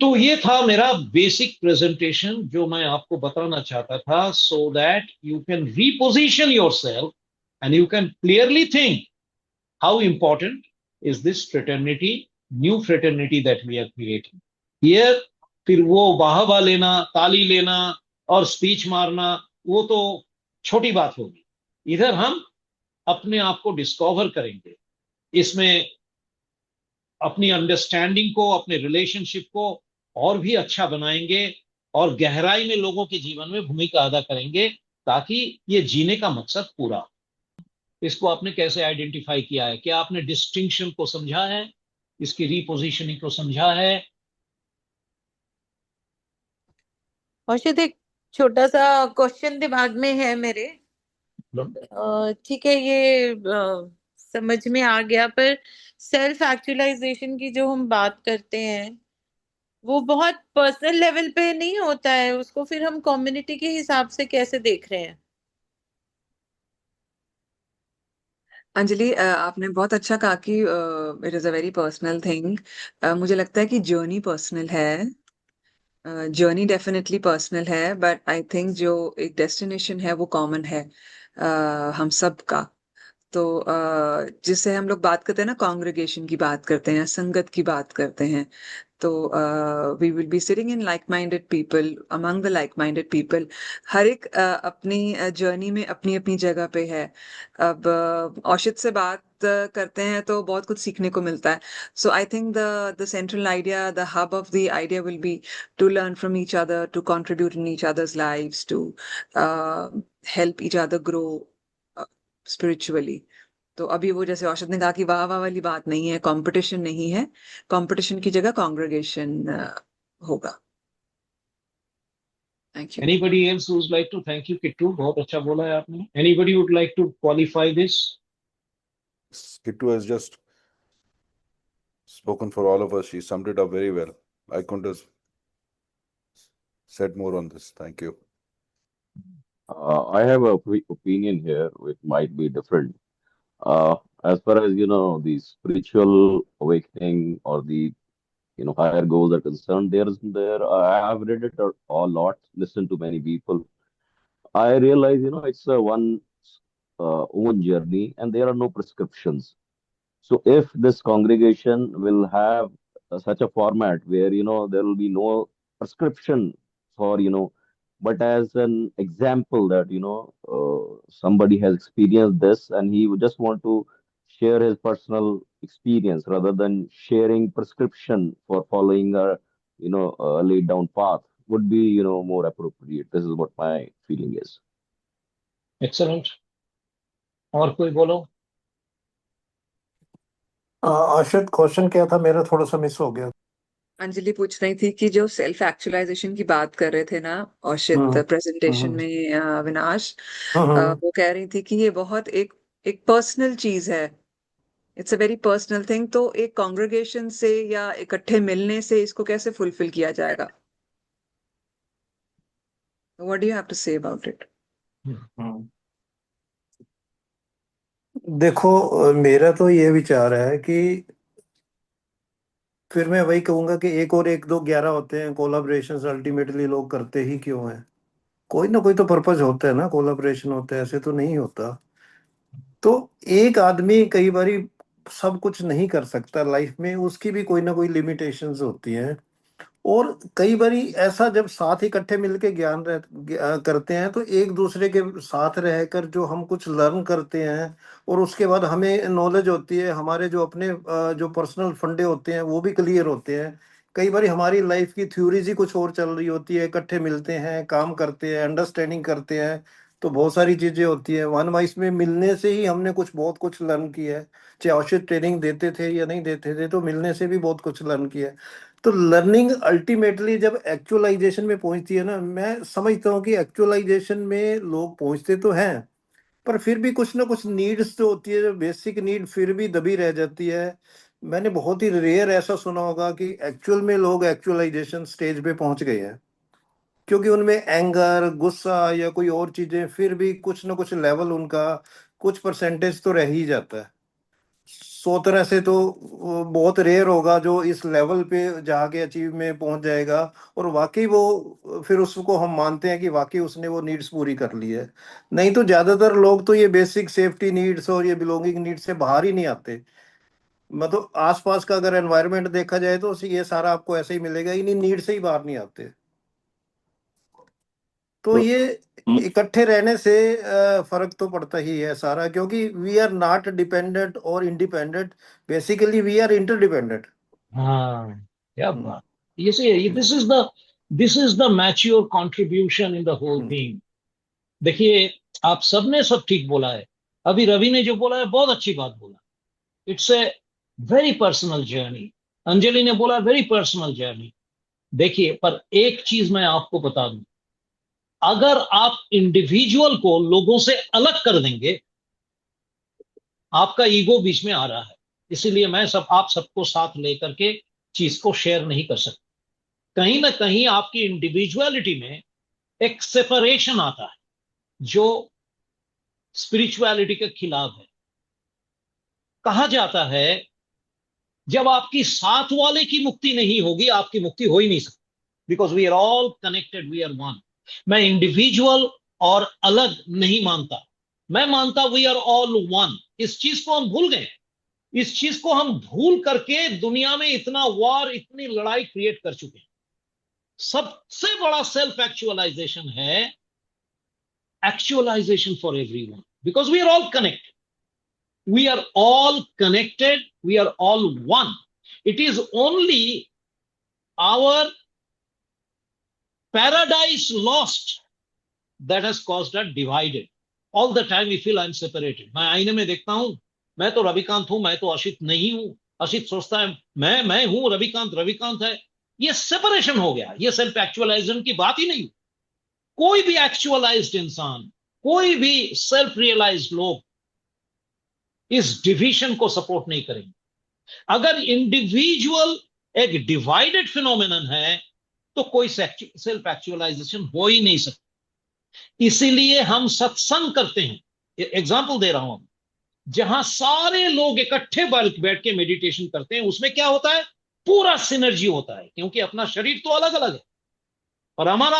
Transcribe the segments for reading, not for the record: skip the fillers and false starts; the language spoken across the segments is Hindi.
तो ये था मेरा बेसिक प्रेजेंटेशन जो मैं आपको बताना चाहता था, so that you can reposition yourself and you can clearly think how important is this fraternity, new fraternity that we are creating here. फिर वो वाहवा लेना, ताली लेना और स्पीच मारना, वो तो छोटी बात होगी। इधर हम अपने आप को डिस्कवर करेंगे, इसमें अपनी अंडरस्टैंडिंग को, अपने रिलेशनशिप को और भी अच्छा बनाएंगे और गहराई में लोगों के जीवन में भूमिका अदा करेंगे, ताकि ये जीने का मकसद पूरा हो। इसको आपने कैसे आइडेंटिफाई किया है? क्या आपने डिस्टिंक्शन को समझा है, इसकी रिपोजिशनिंग को समझा है? और शायद एक छोटा सा क्वेश्चन दिमाग में है मेरे। ठीक है, ये समझ में आ गया, पर सेल्फ एक्चुअलाइजेशन की जो हम बात करते हैं वो बहुत पर्सनल लेवल पे नहीं होता है, उसको फिर हम कम्युनिटी के हिसाब से कैसे देख रहे हैं? अंजलि, आपने बहुत अच्छा कहा कि it is a very personal thing. मुझे लगता है कि जर्नी पर्सनल है। जर्नी डेफिनेटली पर्सनल है, बट आई थिंक जो एक डेस्टिनेशन है वो कॉमन है हम सब का। तो जिससे हम लोग बात करते हैं ना, कॉन्ग्रेगेशन की बात करते हैं, संगत की बात करते हैं। तो we will be sitting in like minded people, among the like minded people. हर एक अपनी जर्नी में अपनी अपनी जगह पे है। अब औषित से बात करते हैं तो बहुत कुछ सीखने को मिलता है। So I think the central idea, the hub of the idea will be to learn from each other, to contribute in each other's lives, to help each other grow spiritually. तो अभी वो जैसे औषध ने कहा कि वाह वाह वाली बात नहीं है, कंपटीशन नहीं है। कंपटीशन की जगह कांग्रेगेशन होगा। Thank you. Anybody else would like to? Thank you Kittu, बहुत अच्छा बोला है आपने। Anybody would like to qualify this? Kittu has just spoken for all of us. She summed it up very well. I couldn't have said more on this. Thank you. I have a opinion here, which might be different. Uh, as far as the spiritual awakening or the higher goals are concerned, there I have read it a lot, listened to many people. I realize it's a one own journey, and there are no prescriptions. So if this congregation will have such a format where there will be no prescription for but as an example that somebody has experienced this and he would just want to share his personal experience rather than sharing prescription for following a laid down path would be more appropriate. This is what my feeling is. Excellent. और कोई बोलो। आशित, क्वेश्चन क्या था मेरा? थोड़ा सा मिस हो गया। अंजलि पूछ रही थी कि जो सेल्फ एक्चुअलाइजेशन की बात कर रहे थे ना औषित हम्म प्रेजेंटेशन हम्म में, अविनाश, हम्म वो कह रही थी कि ये बहुत एक एक पर्सनल चीज है। It's a very personal thing. तो एक कांग्रेगेशन से या इकट्ठे मिलने से इसको कैसे फुलफिल किया जाएगा? What do you have to say about it? Hmm. देखो, मेरा तो ये विचार है कि फिर मैं वही कहूंगा कि एक और एक दो 11 होते हैं। कोलाब्रेशन अल्टीमेटली लोग करते ही क्यों हैं? कोई ना कोई तो पर्पज होता है ना, कोलाब्रेशन होता है, ऐसे तो नहीं होता। तो एक आदमी कई बारी सब कुछ नहीं कर सकता लाइफ में, उसकी भी कोई ना कोई लिमिटेशंस होती हैं। और कई बारी ऐसा जब साथ इकट्ठे मिलके करते हैं तो एक दूसरे के साथ रहकर जो हम कुछ लर्न करते हैं और उसके बाद हमें नॉलेज होती है, हमारे जो अपने जो पर्सनल फंडे होते हैं वो भी क्लियर होते हैं। कई बारी हमारी लाइफ की थ्योरीज ही कुछ और चल रही होती है, इकट्ठे मिलते हैं, काम करते हैं, अंडरस्टैंडिंग करते हैं, तो बहुत सारी चीजें होती है। वन वाइस में मिलने से ही हमने बहुत कुछ लर्न किया है। चाहे औषध ट्रेनिंग देते थे या नहीं देते थे, तो मिलने से भी बहुत कुछ लर्न किया है। तो लर्निंग अल्टीमेटली जब एक्चुअलाइजेशन में पहुंचती है ना, मैं समझता हूँ कि एक्चुअलाइजेशन में लोग पहुंचते तो हैं, पर फिर भी कुछ ना कुछ नीड्स तो होती है, जो बेसिक नीड फिर भी दबी रह जाती है। मैंने बहुत ही रेयर ऐसा सुना होगा कि एक्चुअल में लोग एक्चुअलाइजेशन स्टेज पे पहुंच गए हैं, क्योंकि उनमें एंगर, गुस्सा या कोई और चीजें फिर भी कुछ ना कुछ लेवल उनका, कुछ परसेंटेज तो रह ही जाता है। 100 तरह से तो बहुत रेयर होगा जो इस लेवल पे जाके अचीव में पहुंच जाएगा, और वाकई वो फिर उसको हम मानते हैं कि वाकई उसने वो नीड्स पूरी कर ली है। नहीं तो ज्यादातर लोग तो ये बेसिक सेफ्टी नीड्स और ये बिलोंगिंग नीड्स से बाहर ही नहीं आते। मतलब आसपास का अगर एनवायरनमेंट देखा जाए तो ये सारा आपको ऐसे ही मिलेगा, इन्हीं नीड से ही बाहर नहीं आते। तो So, ये mm, इकट्ठे रहने से फर्क तो पड़ता ही है सारा, क्योंकि वी आर नॉट डिपेंडेंट और independent, basically we are interdependent. हाँ, क्या बात। ये से this is the mature contribution in the whole thing. देखिए, आप सबने सब ठीक बोला है। अभी रवि ने जो बोला है बहुत अच्छी बात बोला। It's a very personal journey. Anjali ने बोला वेरी पर्सनल जर्नी। देखिए, पर एक चीज मैं आपको बता दूं, अगर आप इंडिविजुअल को लोगों से अलग कर देंगे, आपका ईगो बीच में आ रहा है, इसीलिए मैं आप सबको साथ लेकर के चीज को शेयर नहीं कर सकता। कहीं ना कहीं आपकी इंडिविजुअलिटी में एक सेपरेशन आता है जो स्पिरिचुअलिटी के खिलाफ है। कहा जाता है जब आपकी साथ वाले की मुक्ति नहीं होगी, आपकी मुक्ति हो ही नहीं सकती, because we are all connected, we are one. मैं इंडिविजुअल और अलग नहीं मानता, मैं मानता वी आर ऑल वन। इस चीज को हम भूल गए। इस चीज को हम भूल करके दुनिया में इतना वॉर, इतनी लड़ाई क्रिएट कर चुके हैं। सबसे बड़ा सेल्फ एक्चुअलाइजेशन है actualization for everyone, because we are all connected. We are all connected. We are all one. It is only our paradise lost that has caused us divided. All the time we feel I'm separated. मैं आईने में देखता हूं, मैं तो रविकांत हूं, मैं तो अशित नहीं हूं। अशित सोचता है मैं हूं, रविकांत रविकांत है। ये सेपरेशन हो गया, ये सेल्फ एक्चुअलाइजेशन की बात ही नहीं। कोई भी एक्चुअलाइज्ड इंसान, कोई भी सेल्फ रियलाइज्ड लोग इस डिवीजन को सपोर्ट नहीं करेंगे। अगर इंडिविजुअल एक डिवाइडेड फिनोमिनन है तो कोई सेल्फ एक्चुअलाइजेशन हो ही नहीं सकती। इसीलिए हम सत्संग करते हैं। एग्जांपल दे रहा हूं, जहां सारे लोग इकट्ठे बैठ के मेडिटेशन करते हैं, उसमें क्या होता है, पूरा सिनर्जी होता है, क्योंकि अपना शरीर तो अलग अलग है और हमारा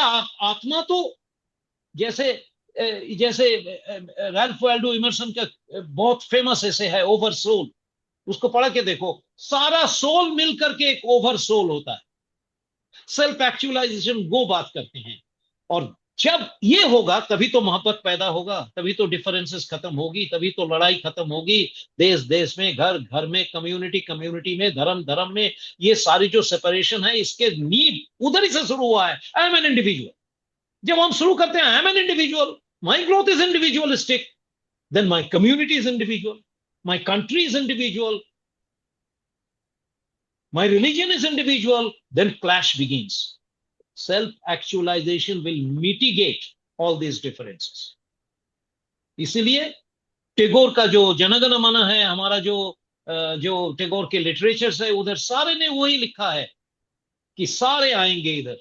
आत्मा तो जैसे जैसे रैल्फ वाल्डो इमर्सन का बहुत फेमस ऐसे है ओवर सोल, उसको पढ़ के देखो, सारा सोल मिलकर के एक ओवर सोल होता है। सेल्फ एक्चुअलाइजेशन वो बात करते हैं। और जब ये होगा तभी तो मोहब्बत पैदा होगा, तभी तो डिफरेंसेस खत्म होगी, तभी तो लड़ाई खत्म होगी। देश देश में, घर घर में, कम्युनिटी कम्युनिटी में, धर्म धर्म में, ये सारी जो सेपरेशन है इसके नींव उधर ही से शुरू हुआ है। I am an individual. जब हम शुरू करते हैं I am an individual, my growth is individualistic, then my community is individual, my country is individual, my religion is individual, then clash begins. Self actualization will mitigate all these differences. इसीलिए टैगोर का जो जनगण मन है, हमारा जो टैगोर के लिटरेचर है, उधर सारे ने वही लिखा है कि सारे आएंगे इधर,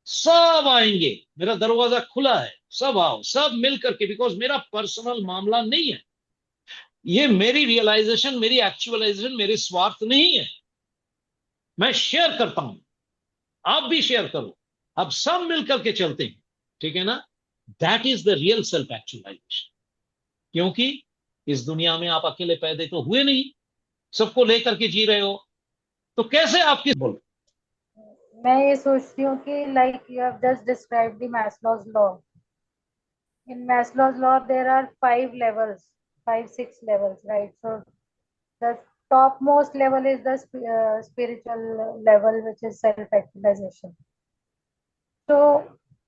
सब आएंगे, मेरा दरवाजा खुला है, सब आओ, सब मिल करके, बिकॉज मेरा पर्सनल मामला नहीं है ये। मेरी रियलाइजेशन, मेरी एक्चुअलाइजेशन मेरे स्वार्थ नहीं है, मैं शेयर करता हूं, आप भी शेयर करो, अब सब मिलकर के चलते हैं, ठीक है ना। That is the real self actualization. क्योंकि इस दुनिया में आप अकेले पैदा तो हुए नहीं, सबको लेकर के जी रहे हो, तो कैसे आपकी बोलो। मैं ये सोचती हूँ कि like you have just described the Maslow's law. In Maslow's law there are 5 levels, 5-6 levels, right? So the topmost level is the spiritual level, which is self-actualization. So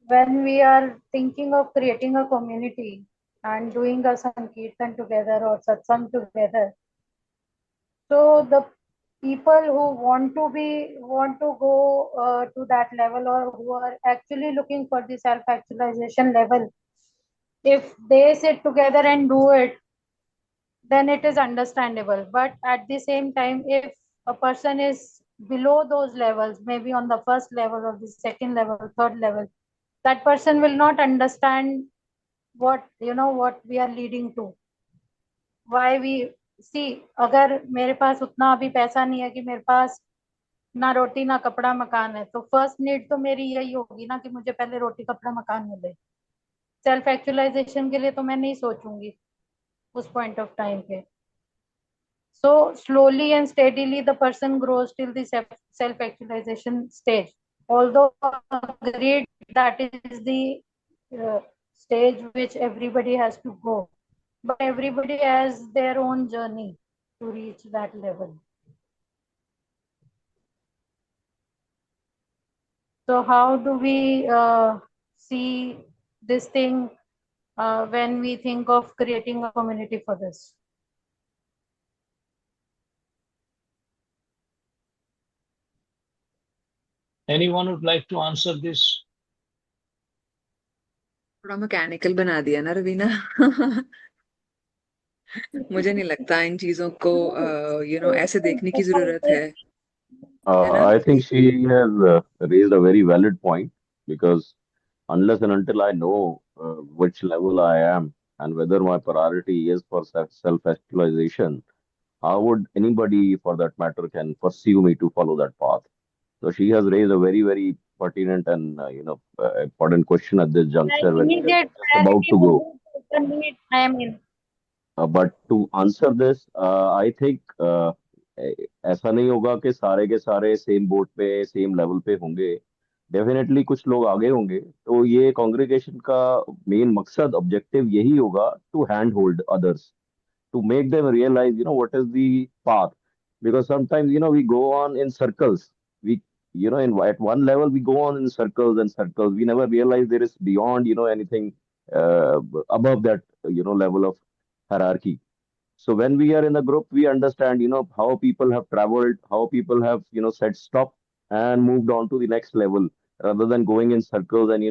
when we are thinking of creating a community and doing a sankirtan together or satsang together, so the people who want to go to that level, or who are actually looking for the self actualization level, if they sit together and do it, then it is understandable. But at the same time, if a person is below those levels, maybe on the first level or the second level, third level, that person will not understand what we are leading to. Y V C, अगर मेरे पास उतना अभी पैसा नहीं है कि मेरे पास ना रोटी ना कपड़ा मकान है, तो फर्स्ट नीड तो मेरी यही होगी ना कि मुझे पहले रोटी कपड़ा मकान मिले। सेल्फ एक्चुअलाइजेशन के लिए तो मैं नहीं सोचूंगी उस पॉइंट ऑफ टाइम पे। So slowly and steadily the person grows till the self actualization stage, although agreed that is the stage which everybody has to go, but everybody has their own journey to reach that level. So how do we see this thing when we think of creating a community for this? Anyone would like to answer this? थोड़ा मैकेनिकल बना दिया ना रवीना। मुझे नहीं लगता इन चीजों को ऐसे देखने की जरूरत है ना। I think she has raised a very valid point because unless and until I know which level I am and whether my priority is for self-actualization, how would anybody for that matter can pursue me to follow that path? So she has raised a very, very pertinent and important question at this My juncture when we are immediate just about priority to would go. be the need I am in. But to answer this, I think ऐसा नहीं होगा कि सारे के सारे सेम बोट पे सेम लेवल पे होंगे। डेफिनेटली कुछ लोग आगे होंगे, तो ये कॉन्ग्रीगेशन का मेन मकसद ऑब्जेक्टिव यही होगा to hand hold others, to make them realize, what is the path. Because sometimes, we go on in circles. We, at one level, we go on in circles and circles. We never realize there is beyond, anything above that, level of hierarchy. So when we are in a group, we understand, how people have traveled, how people have, said stop and moved on to the next level rather than going in circles and,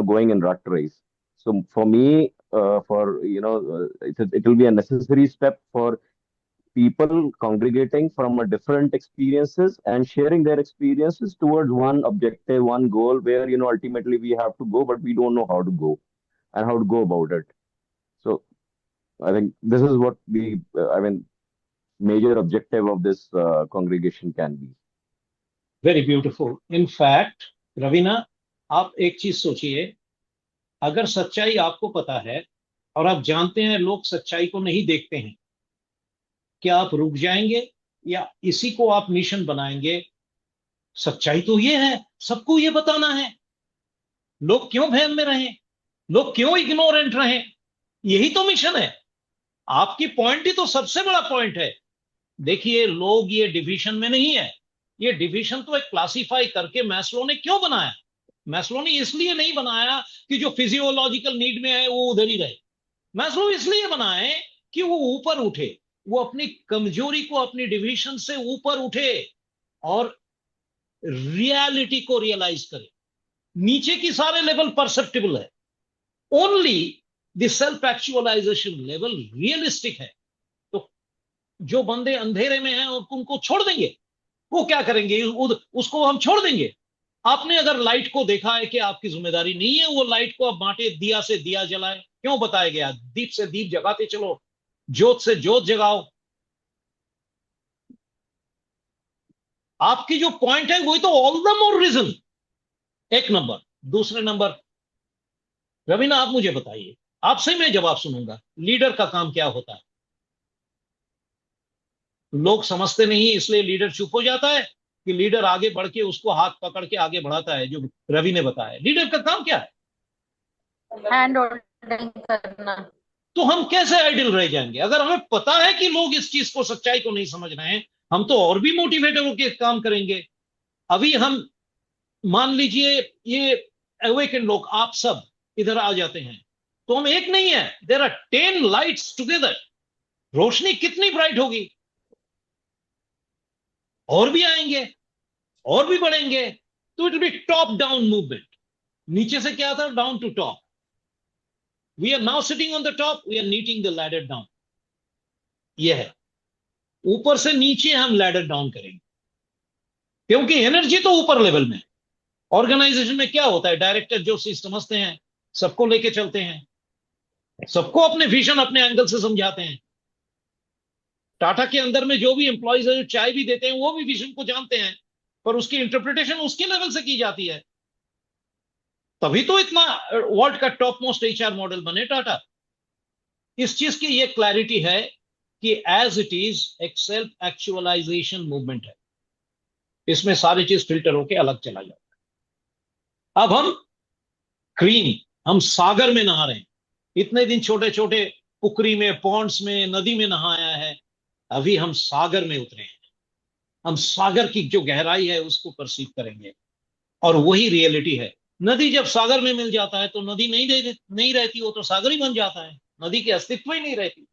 going in rat race. So for me, it will be a necessary step for people congregating from a different experiences and sharing their experiences towards one objective, one goal where, ultimately we have to go, but we don't know how to go and how to go about it. So I think this is what major objective of this congregation can be. Very beautiful. In fact Raveena, आप एक चीज सोचिए, अगर सच्चाई आपको पता है और आप जानते हैं लोग सच्चाई को नहीं देखते हैं, क्या आप रुक जाएंगे या इसी को आप मिशन बनाएंगे? सच्चाई तो ये है, सबको ये बताना है। लोग क्यों भ्रम में रहें, लोग क्यों इग्नोरेंट रहें? यही तो मिशन है। आपकी पॉइंट ही तो सबसे बड़ा पॉइंट है। देखिए, लोग ये डिविजन में नहीं है, ये डिविजन तो एक क्लासिफाई करके मैस्लो ने क्यों बनाया? मैस्लो ने इसलिए नहीं बनाया कि जो फिजियोलॉजिकल नीड में है वो उधर ही रहे। मैस्लो इसलिए बनाए कि वो ऊपर उठे, वो अपनी कमजोरी को, अपनी डिविजन से ऊपर उठे और रियलिटी को रियलाइज करे। नीचे की सारे लेवल परसेप्टिबल है, only the self actualization level realistic है। तो जो बंदे अंधेरे में हैं उनको छोड़ देंगे, वो क्या करेंगे? उसको हम छोड़ देंगे। आपने अगर लाइट को देखा है कि आपकी जिम्मेदारी नहीं है वो लाइट को आप बांटे, दिया से दिया जलाए, क्यों बताया गया? दीप से दीप जगाते चलो, ज्योत से ज्योत जगाओ। आपकी जो पॉइंट है वही तो ऑल द मोर रीजन। एक नंबर। दूसरे नंबर, रवीना आप मुझे बताइए, आपसे मैं जवाब सुनूंगा, लीडर का काम क्या होता है? लोग समझते नहीं, इसलिए लीडर चुप हो जाता है कि लीडर आगे बढ़ के उसको हाथ पकड़ के आगे बढ़ाता है, जो रवि ने बताया। लीडर का काम क्या है? हैंड होल्डिंग करना। तो हम कैसे आइडियल रह जाएंगे अगर हमें पता है कि लोग इस चीज को, सच्चाई को नहीं समझ रहे हैं? हम तो और भी मोटिवेटेड होकर काम करेंगे। अभी हम मान लीजिए ये अवेकन लोग आप सब इधर आ जाते हैं तो हम एक नहीं है, देयर आर 10 लाइट्स टुगेदर। रोशनी कितनी ब्राइट होगी? और भी आएंगे और भी बढ़ेंगे। तो it will be top down movement. नीचे से क्या था? Down to top. We are now sitting on the top, we are knitting the ladder down. यह है, ऊपर से नीचे हम लैडर डाउन करेंगे, क्योंकि एनर्जी तो ऊपर लेवल में। ऑर्गेनाइजेशन में क्या होता है? डायरेक्टर जो चीज समझते हैं सबको लेके चलते हैं, सबको अपने विजन अपने एंगल से समझाते हैं। टाटा के अंदर में जो भी एम्प्लॉयज है, जो चाय भी देते हैं, वो भी विजन को जानते हैं, पर उसकी इंटरप्रिटेशन उसके लेवल से की जाती है। तभी तो इतना वर्ल्ड का टॉप मोस्ट एचआर मॉडल बने टाटा। इस चीज की ये क्लैरिटी है कि एज इट इज एक सेल्फ एक्चुअलाइजेशन मूवमेंट है, इसमें सारी चीज फिल्टर होके अलग चला जाता है। अब हम क्रीम, हम सागर में नहा रहे हैं। इतने दिन छोटे छोटे पुकरी में, पॉन्ड्स में, नदी में नहाया है, अभी हम सागर में उतरे हैं। हम सागर की जो गहराई है उसको परसीव करेंगे, और वही रियलिटी है। नदी जब सागर में मिल जाता है तो नदी नहीं रहती, वो तो सागर ही बन जाता है, नदी की अस्तित्व ही नहीं रहती।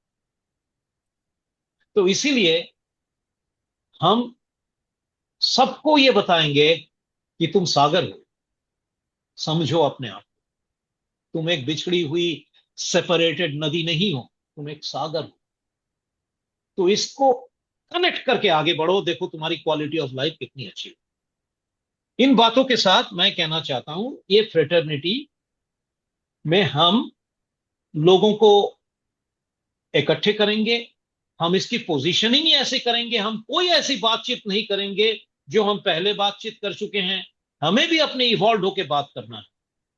तो इसीलिए हम सबको ये बताएंगे कि तुम सागर हो, समझो अपने आप को। तुम एक बिछड़ी हुई सेपरेटेड नदी नहीं हो, तुम एक सागर हो। तो इसको कनेक्ट करके आगे बढ़ो, देखो तुम्हारी क्वालिटी ऑफ लाइफ कितनी अच्छी है। इन बातों के साथ मैं कहना चाहता हूं, ये फ्रेटर्निटी में हम लोगों को इकट्ठे करेंगे। हम इसकी पोजीशनिंग ही ऐसे करेंगे, हम कोई ऐसी बातचीत नहीं करेंगे जो हम पहले बातचीत कर चुके हैं। हमें भी अपने इवॉल्व होकर बात करना है।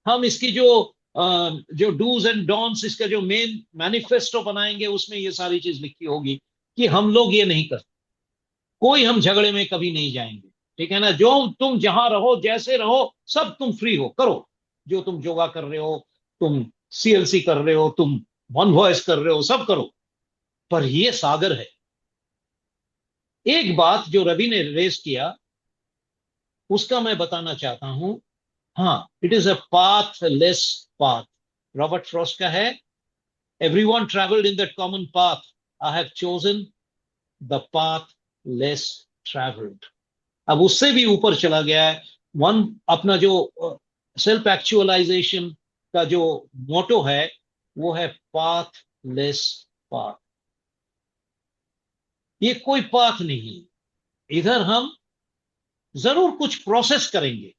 हम इसकी जो डूज एंड डॉन्स, इसका जो मेन मैनिफेस्टो बनाएंगे, उसमें ये सारी चीज लिखी होगी कि हम लोग ये नहीं करते, कोई हम झगड़े में कभी नहीं जाएंगे। ठीक है ना? जो तुम जहां रहो, जैसे रहो, सब तुम फ्री हो, करो जो तुम योगा कर रहे हो, तुम सीएलसी कर रहे हो, तुम वन वॉइस कर रहे हो, सब करो। पर ये सागर है। एक बात जो रवि ने रेस किया, उसका मैं बताना चाहता हूं। हाँ, it is a pathless path. Robert Frost का है, everyone travelled in that common path, I have chosen the path less travelled. अब उससे भी ऊपर चला गया है। वन अपना जो सेल्फ एक्चुअलाइजेशन का जो मोटो है, वो है पाथ लेस पाथ। ये कोई पाथ नहीं, इधर हम जरूर कुछ प्रोसेस करेंगे।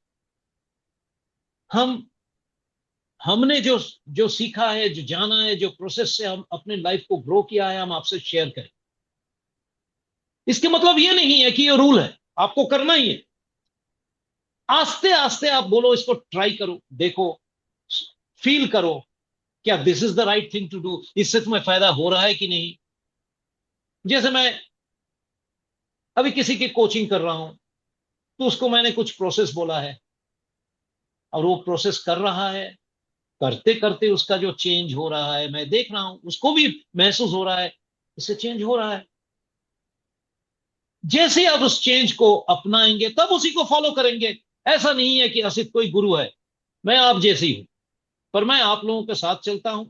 हमने जो जो सीखा है, जो जाना है, जो प्रोसेस से हम अपने लाइफ को ग्रो किया है, हम आपसे शेयर करें। इसके मतलब ये नहीं है कि ये रूल है, आपको करना ही है। आस्ते आस्ते आप बोलो, इसको ट्राई करो, देखो, फील करो, क्या this is the right thing to do, इससे तुम्हें फायदा हो रहा है कि नहीं। जैसे मैं अभी किसी की कोचिंग कर रहा हूं, तो उसको मैंने कुछ प्रोसेस बोला है, और वो प्रोसेस कर रहा है। करते करते उसका जो चेंज हो रहा है मैं देख रहा हूं, उसको भी महसूस हो रहा है, इससे चेंज हो रहा है। जैसे ही आप उस चेंज को अपनाएंगे, तब उसी को फॉलो करेंगे। ऐसा नहीं है कि असित कोई गुरु है, मैं आप जैसे ही हूं, पर मैं आप लोगों के साथ चलता हूं।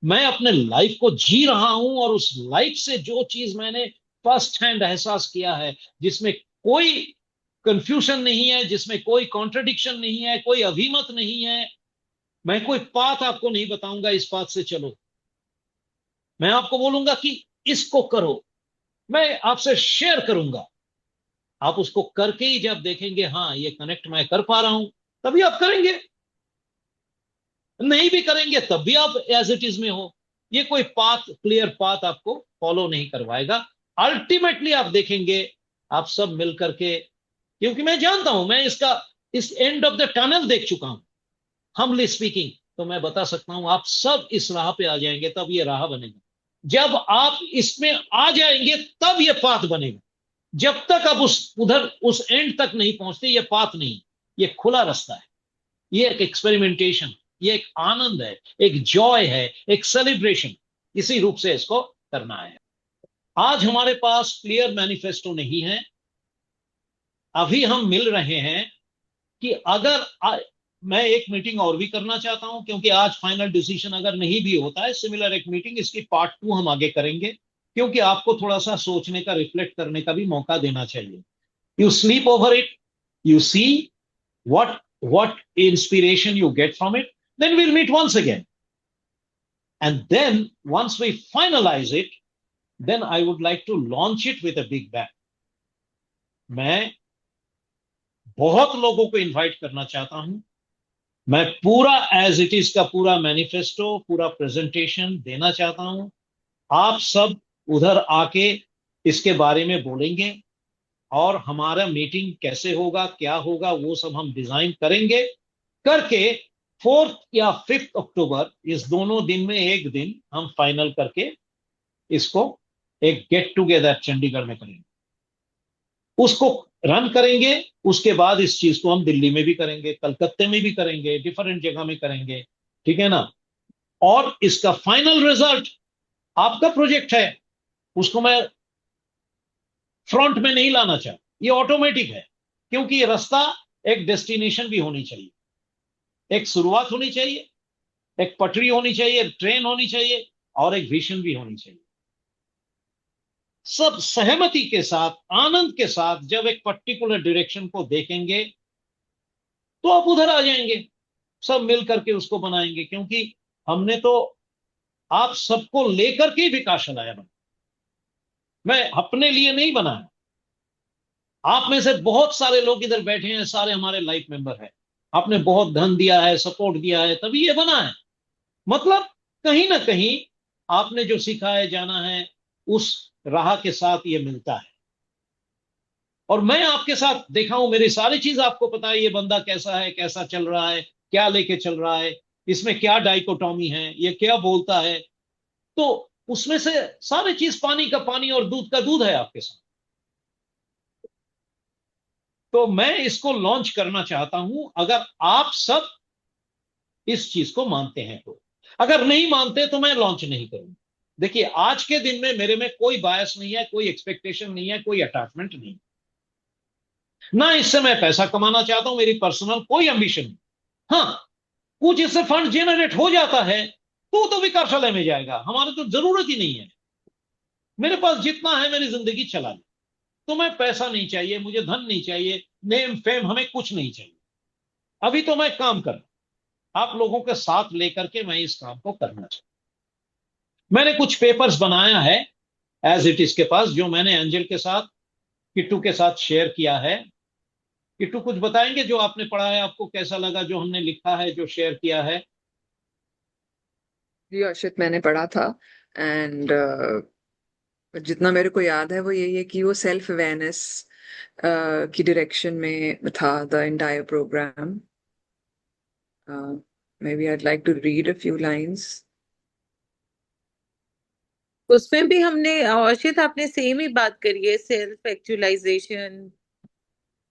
मैं अपने लाइफ को जी रहा हूं, और उस लाइफ से जो चीज मैंने फर्स्ट हैंड एहसास किया है, जिसमें कोई कंफ्यूजन नहीं है, जिसमें कोई कॉन्ट्रडिक्शन नहीं है, कोई अभिमत नहीं है। मैं कोई पाथ आपको नहीं बताऊंगा, इस पाथ से चलो। मैं आपको बोलूंगा कि इसको करो, मैं आपसे शेयर करूंगा। आप उसको करके ही जब देखेंगे, हाँ ये कनेक्ट मैं कर पा रहा हूं, तभी आप करेंगे। नहीं भी करेंगे तब भी आप एज इट इज में हो। ये कोई पाथ, क्लियर पाथ आपको फॉलो नहीं करवाएगा। अल्टीमेटली आप देखेंगे, आप सब मिल करके, क्योंकि मैं जानता हूं, मैं इस एंड ऑफ द टनल देख चुका हूं, हम्बली स्पीकिंग। तो मैं बता सकता हूं, आप सब इस राह पे आ जाएंगे, तब ये राह बनेगा। जब आप इसमें आ जाएंगे, तब ये पाथ बनेगा। जब तक आप उस एंड तक नहीं पहुंचते, ये पाथ नहीं, ये खुला रास्ता है। ये एक एक्सपेरिमेंटेशन, ये एक आनंद है, एक जॉय है, एक सेलिब्रेशन। इसी रूप से इसको करना है। आज हमारे पास क्लियर मैनिफेस्टो नहीं है। अभी हम मिल रहे हैं कि मैं एक मीटिंग और भी करना चाहता हूं, क्योंकि आज फाइनल डिसीजन अगर नहीं भी होता है, सिमिलर एक मीटिंग, इसकी पार्ट 2 हम आगे करेंगे, क्योंकि आपको थोड़ा सा सोचने का, रिफ्लेक्ट करने का भी मौका देना चाहिए। You sleep over it, you see what inspiration you get from it, then we'll meet once again. And then once we finalize it, then I would like to launch it with a big bang. मैं बहुत लोगों को इनवाइट करना चाहता हूं। मैं पूरा एज इट इज का पूरा मैनिफेस्टो, पूरा प्रेजेंटेशन देना चाहता हूं। आप सब उधर आके इसके बारे में बोलेंगे और हमारा मीटिंग कैसे होगा, क्या होगा, वो सब हम डिजाइन करेंगे। करके 4 या 5 अक्टूबर इस दोनों दिन में एक दिन हम फाइनल करके इसको एक गेट टुगेदर चंडीगढ़ में करेंगे, उसको रन करेंगे। उसके बाद इस चीज को हम दिल्ली में भी करेंगे, कलकत्ते में भी करेंगे, डिफरेंट जगह में करेंगे, ठीक है ना। और इसका फाइनल रिजल्ट आपका प्रोजेक्ट है, उसको मैं फ्रंट में नहीं लाना चाहता, ये ऑटोमेटिक है। क्योंकि ये रास्ता एक डेस्टिनेशन भी होनी चाहिए, एक शुरुआत होनी चाहिए, एक पटरी होनी चाहिए, ट्रेन होनी चाहिए और एक विजन भी होनी चाहिए। सब सहमति के साथ, आनंद के साथ जब एक पर्टिकुलर डायरेक्शन को देखेंगे तो आप उधर आ जाएंगे, सब मिल करके उसको बनाएंगे। क्योंकि हमने तो आप सबको लेकर के विकासालय बना, मैं अपने लिए नहीं बनाया। आप में से बहुत सारे लोग इधर बैठे हैं, सारे हमारे लाइफ मेंबर हैं, आपने बहुत धन दिया है, सपोर्ट दिया है, तभी ये बना है। मतलब कहीं ना कहीं आपने जो सीखा है, जाना है, उस राह के साथ ये मिलता है। और मैं आपके साथ देखा हूं, मेरी सारी चीज आपको पता है, ये बंदा कैसा है, कैसा चल रहा है, क्या लेके चल रहा है, इसमें क्या डाइकोटॉमी है, ये क्या बोलता है। तो उसमें से सारी चीज पानी का पानी और दूध का दूध है आपके साथ। तो मैं इसको लॉन्च करना चाहता हूं, अगर आप सब इस चीज को मानते हैं तो। अगर नहीं मानते तो मैं लॉन्च नहीं करूंगा। देखिए, आज के दिन में मेरे में कोई बायस नहीं है, कोई एक्सपेक्टेशन नहीं है, कोई अटैचमेंट नहीं, ना इससे मैं पैसा कमाना चाहता हूं, मेरी पर्सनल कोई एम्बिशन नहीं। हाँ, कुछ इससे फंड जेनरेट हो जाता है तो विकासालय में जाएगा, हमारे तो जरूरत ही नहीं है। मेरे पास जितना है मेरी जिंदगी चला ली, तो मैं पैसा नहीं चाहिए, मुझे धन नहीं चाहिए, नेम फेम हमें कुछ नहीं चाहिए। अभी तो मैं काम कर, आप लोगों के साथ लेकर के मैं इस काम को करना चाहता हूं। मैंने कुछ पेपर्स बनाया है एज इट इज के पास, जो मैंने एंजल के साथ, किट्टू के साथ शेयर किया है। किट्टू कुछ बताएंगे जो आपने पढ़ा है, आपको कैसा लगा जो हमने लिखा है, जो शेयर किया है? जी अर्षित, मैंने पढ़ा था एंड जितना मेरे को याद है वो यही है कि वो सेल्फ अवेयरनेस की डायरेक्शन में था the entire programme. maybe I'd like to read a few lines. उसमें भी हमने, अर्षित आपने सेम ही बात करी है, सेल्फ एक्चुअलाइजेशन,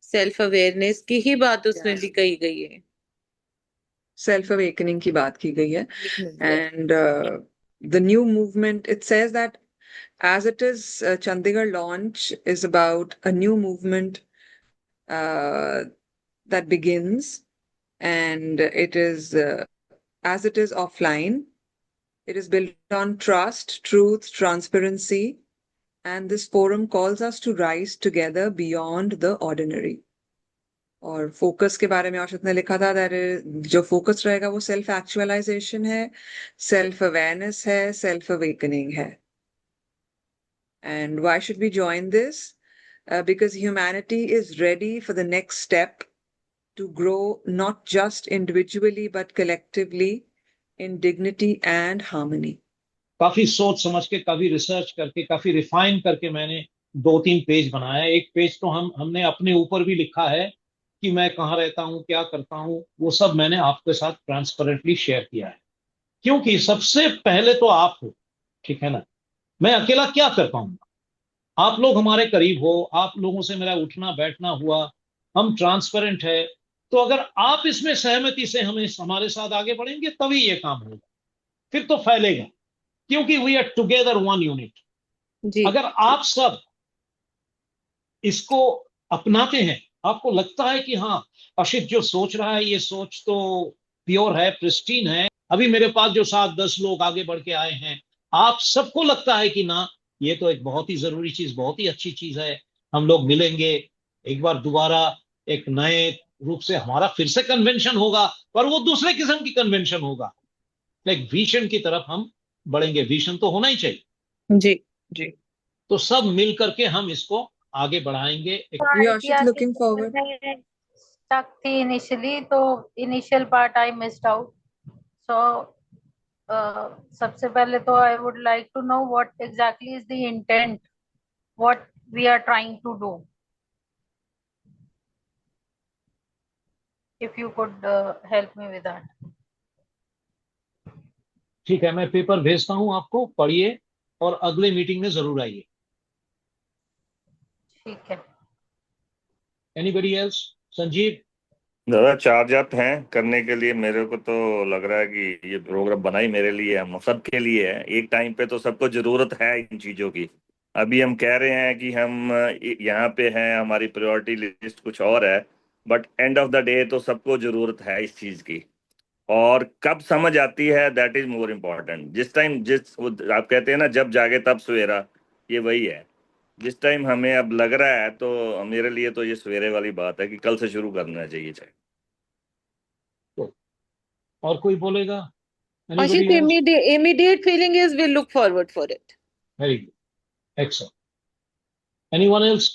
सेल्फ अवेयरनेस की ही बात उसमें भी कही गई है, सेल्फ अवेकनिंग की बात की गई है। And the new movement, it says that as it is, Chandigarh launch is about a new movement that begins, and it is as it is offline, it is built on trust, truth, transparency, and this forum calls us to rise together beyond the ordinary. और फोकस के बारे में अर्षित ने लिखा था जो फोकस रहेगा वो सेल्फ एक्चुअलाइजेशन है, सेल्फ अवेयरनेस है, सेल्फ अवेकनिंग है। And why should we join this? Because humanity is ready for the next step to grow, not just individually but collectively in dignity and harmony. काफी सोच समझ के, काफी रिसर्च करके, काफी रिफाइन करके मैंने 2-3 पेज बनाया। एक पेज तो हमने अपने ऊपर भी लिखा है कि मैं कहाँ रहता हूँ, क्या करता हूँ, वो सब मैंने आपके साथ ट्रांसपेरेंटली शेयर किया है। क्योंकि सबसे पहले तो आप हो, ठीक है ना। मैं अकेला क्या कर पाऊंगा, आप लोग हमारे करीब हो, आप लोगों से मेरा उठना बैठना हुआ, हम ट्रांसपेरेंट है। तो अगर आप इसमें सहमति से हमारे साथ आगे बढ़ेंगे तभी ये काम होगा, फिर तो फैलेगा। क्योंकि we are together one unit. अगर आप सब इसको अपनाते हैं, आपको लगता है कि हाँ, अर्षित जो सोच रहा है ये सोच तो प्योर है, प्रिस्टीन है। अभी मेरे पास जो 7-10 लोग आगे बढ़ के आए हैं, आप सबको लगता है कि ना, ये तो एक बहुत ही जरूरी चीज, बहुत ही अच्छी चीज है, हम लोग मिलेंगे एक बार दोबारा, एक नए रूप से हमारा फिर से कन्वेंशन होगा, पर वो दूसरे किस्म की कन्वेंशन होगा, एक विजन की तरफ हम बढ़ेंगे। विजन तो होना ही चाहिए। जी जी। तो सब मिल करके हम इसको आगे बढ़ाएंगे। We are looking forward. stuck थी initially, तो initial part I missed out. So सबसे पहले तो I would like to know what exactly is the intent, what we are trying to do. If you could help me with that. ठीक है, मैं पेपर भेजता हूं आपको, पढ़िए और अगले मीटिंग में जरूर आइए। ठीक है। Anybody else? संजीव? दादा चार्ज अप हैं करने के लिए। मेरे को तो लग रहा है कि ये प्रोग्राम बना ही मेरे लिए, हम सबके लिए है। एक टाइम पे तो सबको जरूरत है इन चीजों की। अभी हम कह रहे हैं कि हम यहाँ पे हैं, हमारी प्रायोरिटी लिस्ट कुछ और है, but end of the day तो सबको जरूरत है इस चीज की। और कब समझ आती है, दैट इज मोर इम्पोर्टेंट। जिस टाइम आप कहते हैं ना, जब जागे तब सवेरा, ये वही है। जिस टाइम हमें अब लग रहा है, तो मेरे लिए तो ये सवेरे वाली बात है कि कल से शुरू करना चाहिए। चाहे और कोई बोलेगा? Ashit, Anybody else? immediate feeling is we'll look forward for it. Very good. Excellent. Anyone else?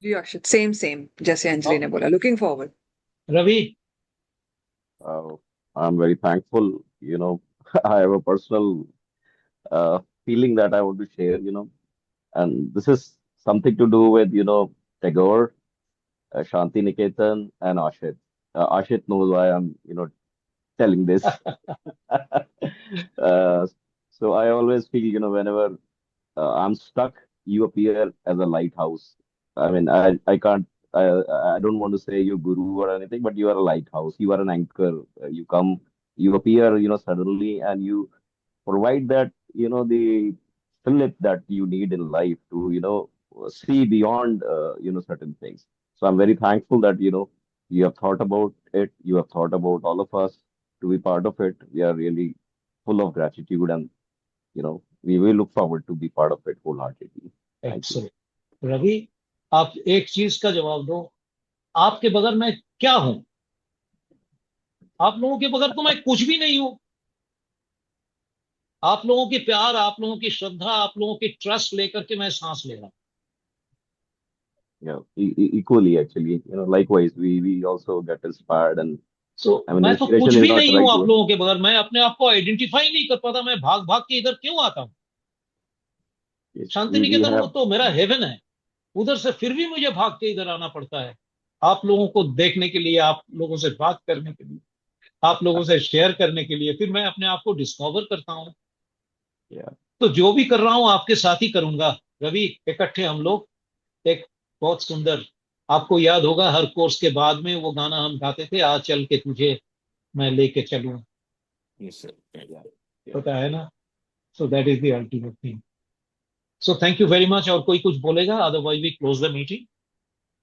Ji Akshit, same जैसे अंजलि ने बोला, looking forward. Ravi? I'm very thankful. I have a personal feeling that I want to share, and this is something to do with, Tagore, Shanti Niketan, and Ashit. Ashit knows why I'm, telling this. So I always feel, whenever I'm stuck, you appear as a lighthouse. I mean, I can't, I don't want to say you're guru or anything, but you are a lighthouse. You are an anchor. You come, you appear, suddenly, and you provide that, the fillip that you need in life to, see beyond, certain things. So I'm very thankful that, you have thought about it. You have thought about all of us to be part of it. We are really full of gratitude, and, we will look forward to be part of it wholeheartedly. Thank you. Excellent. Ravi, आप एक चीज का जवाब दो, आपके बगैर मैं क्या हूं? आप लोगों के बगैर तो मैं कुछ भी नहीं हूं। आप लोगों की प्यार, आप लोगों की श्रद्धा, आप लोगों की ट्रस्ट लेकर के मैं सांस ले रहा हूं। Yeah, equally actually, likewise, we also get inspired, and So, I mean, मैं तो कुछ inspiration is भी not the नहीं हूं right आप word. लोगों के बगैर। मैं अपने आप को आइडेंटिफाई नहीं कर पाता, मैं भाग भाग के इधर क्यों आता हूं? Yes, शांति we निकेतन वो have, तो मेरा हेवन है, उधर से फिर भी मुझे भाग के इधर आना पड़ता है, आप लोगों को देखने के लिए, आप लोगों से बात करने के लिए, आप लोगों से शेयर करने के लिए। फिर मैं अपने आप को डिस्कवर करता हूं। yeah, तो जो भी कर रहा हूं आपके साथ ही करूंगा। रवि, इकट्ठे हम लोग एक बहुत सुंदर, आपको याद होगा हर कोर्स के बाद में वो गाना हम गाते थे, आज चल के तुझे मैं लेके चलूं, Yes, sir. yeah. पता है ना? So that is the ultimate thing. So thank you very much. और कोई कुछ बोलेगा? Otherwise we close the meeting.